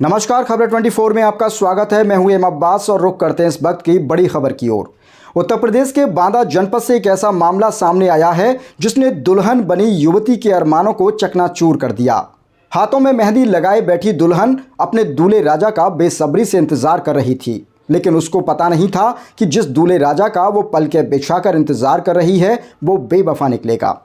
नमस्कार, खबर 24 में आपका स्वागत है। मैं हूं एम अब्बास और रुख करते हैं इस वक्त की बड़ी खबर की ओर। उत्तर प्रदेश के बांदा जनपद से एक ऐसा मामला सामने आया है जिसने दुल्हन बनी युवती के अरमानों को चकनाचूर कर दिया। हाथों में मेहंदी लगाए बैठी दुल्हन अपने दूल्हे राजा का बेसब्री से इंतजार कर रही थी, लेकिन उसको पता नहीं था कि जिस दूल्हे राजा का वो पलके बिछाकर इंतजार कर रही है वो बेवफा निकलेगा।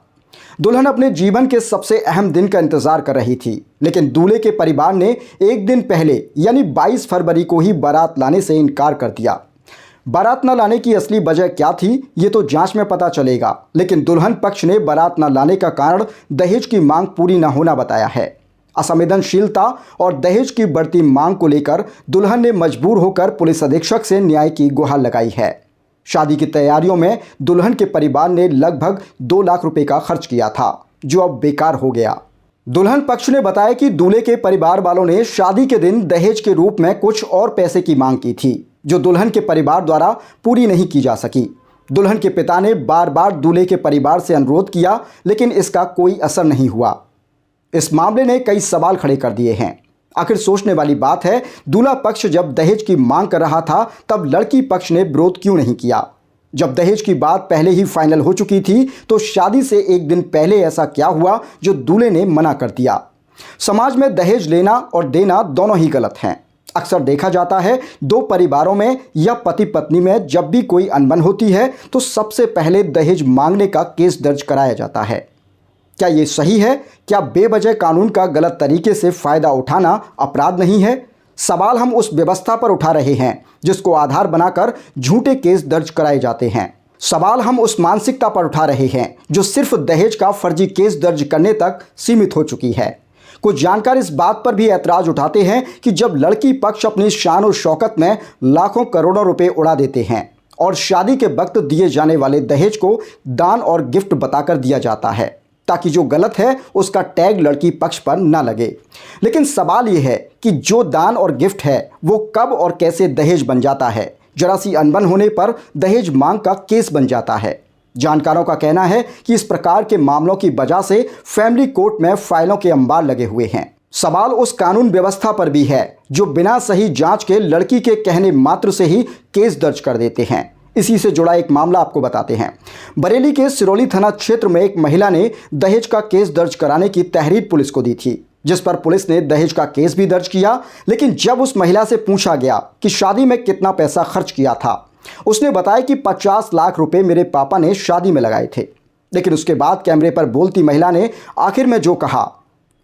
दुल्हन अपने जीवन के सबसे अहम दिन का इंतजार कर रही थी, लेकिन दूल्हे के परिवार ने एक दिन पहले यानी 22 फरवरी को ही बारात लाने से इनकार कर दिया। बारात न लाने की असली वजह क्या थी ये तो जांच में पता चलेगा, लेकिन दुल्हन पक्ष ने बारात न लाने का कारण दहेज की मांग पूरी न होना बताया है। असंवेदनशीलता और दहेज की बढ़ती मांग को लेकर दुल्हन ने मजबूर होकर पुलिस अधीक्षक से न्याय की गुहार लगाई है। शादी की तैयारियों में दुल्हन के परिवार ने लगभग 2 लाख रुपए का खर्च किया था, जो अब बेकार हो गया। दुल्हन पक्ष ने बताया कि दूल्हे के परिवार वालों ने शादी के दिन दहेज के रूप में कुछ और पैसे की मांग की थी, जो दुल्हन के परिवार द्वारा पूरी नहीं की जा सकी। दुल्हन के पिता ने बार बार दूल्हे के परिवार से अनुरोध किया, लेकिन इसका कोई असर नहीं हुआ। इस मामले ने कई सवाल खड़े कर दिए हैं। आखिर सोचने वाली बात है, दूल्हा पक्ष जब दहेज की मांग कर रहा था तब लड़की पक्ष ने विरोध क्यों नहीं किया? जब दहेज की बात पहले ही फाइनल हो चुकी थी तो शादी से एक दिन पहले ऐसा क्या हुआ जो दूल्हे ने मना कर दिया? समाज में दहेज लेना और देना दोनों ही गलत हैं। अक्सर देखा जाता है, 2 परिवारों में या पति पत्नी में जब भी कोई अनबन होती है तो सबसे पहले दहेज मांगने का केस दर्ज कराया जाता है। क्या ये सही है? क्या बेवजह कानून का गलत तरीके से फ़ायदा उठाना अपराध नहीं है? सवाल हम उस व्यवस्था पर उठा रहे हैं जिसको आधार बनाकर झूठे केस दर्ज कराए जाते हैं। सवाल हम उस मानसिकता पर उठा रहे हैं जो सिर्फ दहेज का फर्जी केस दर्ज करने तक सीमित हो चुकी है। कुछ जानकार इस बात पर भी ऐतराज़ उठाते हैं कि जब लड़की पक्ष अपनी शान और शौकत में लाखों करोड़ों रुपए उड़ा देते हैं और शादी के वक्त दिए जाने वाले दहेज को दान और गिफ्ट बताकर दिया जाता है ताकि जो गलत है उसका टैग लड़की पक्ष पर ना लगे। लेकिन सवाल यह है कि जो दान और गिफ्ट है वो कब और कैसे दहेज बन जाता है? जरा सी अनबन होने पर दहेज मांग का केस बन जाता है। जानकारों का कहना है कि इस प्रकार के मामलों की वजह से फैमिली कोर्ट में फाइलों के अंबार लगे हुए हैं। सवाल उस कानून व्यवस्था पर भी है जो बिना सही जांच के लड़की के कहने मात्र से ही केस दर्ज कर देते हैं। इसी से जुड़ा एक मामला आपको बताते हैं। बरेली के सिरोली थाना क्षेत्र में एक महिला ने दहेज का केस दर्ज कराने की तहरीर पुलिस को दी थी, जिस पर पुलिस ने दहेज का केस भी दर्ज किया। लेकिन जब उस महिला से पूछा गया कि शादी में कितना पैसा खर्च किया था, उसने बताया कि 50 लाख रुपए मेरे पापा ने शादी में लगाए थे। लेकिन उसके बाद कैमरे पर बोलती महिला ने आखिर में जो कहा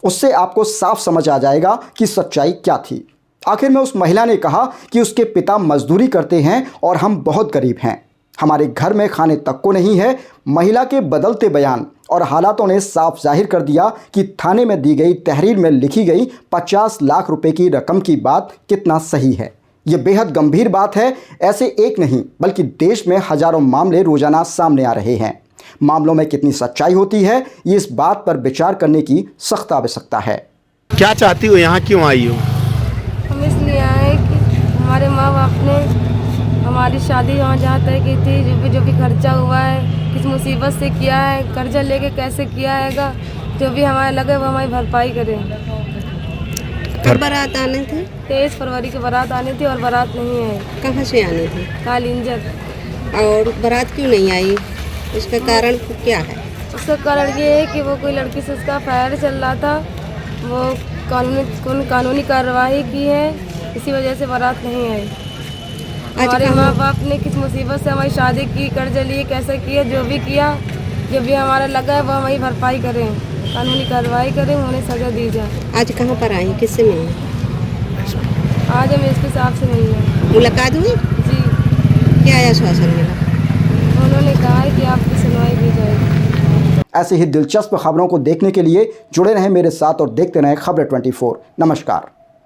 उससे आपको साफ समझ आ जाएगा कि सच्चाई क्या थी। आखिर में उस महिला ने कहा कि उसके पिता मजदूरी करते हैं और हम बहुत गरीब हैं, हमारे घर में खाने तक को नहीं है। महिला के बदलते बयान और हालातों ने साफ जाहिर कर दिया कि थाने में दी गई तहरीर में लिखी गई 50 लाख रुपए की रकम की बात कितना सही है। ये बेहद गंभीर बात है। ऐसे एक नहीं बल्कि देश में हजारों मामले रोजाना सामने आ रहे हैं। मामलों में कितनी सच्चाई होती है ये इस बात पर विचार करने की सख्त आवश्यकता है। क्या चाहती हो, यहाँ क्यों आई हो? हम इसलिए आए कि हमारे माँ बाप ने हमारी शादी वहाँ जहाँ तय की थी, जो भी खर्चा हुआ है किस मुसीबत से किया है, कर्जा लेके कैसे किया हैगा, जो भी हमारे लगे वो हमारी भरपाई करें। कब बारात आने थे? 23 फरवरी की बारात आनी थी और बारात नहीं आई। कहाँ से आने थे? कालिंजर। और बारात क्यों नहीं आई? उसका कारण क्या है? उसका कारण ये है कि वो कोई लड़की से उसका अफेयर चल रहा था, वो कानूनी कार्रवाई की है, इसी वजह से बारात नहीं आई। हमारे माँ बाप ने किस मुसीबत से हमारी शादी की, कर्ज लिए, कैसे किए, जो भी किया, जो भी हमारा लगा है वो हमारी भरपाई करें, कानूनी कार्रवाई करें, उन्हें सजा दी जाए। आज कहाँ पर आई, किससे मिली? आज हम इसके साहब से मिलने। मुलाकात हुई? जी। क्या आश्वासन मिला? उन्होंने कहा है कि आपकी सुनवाई की जाएगी। ऐसे ही दिलचस्प खबरों को देखने के लिए जुड़े रहें मेरे साथ और देखते रहें खबर 24। नमस्कार।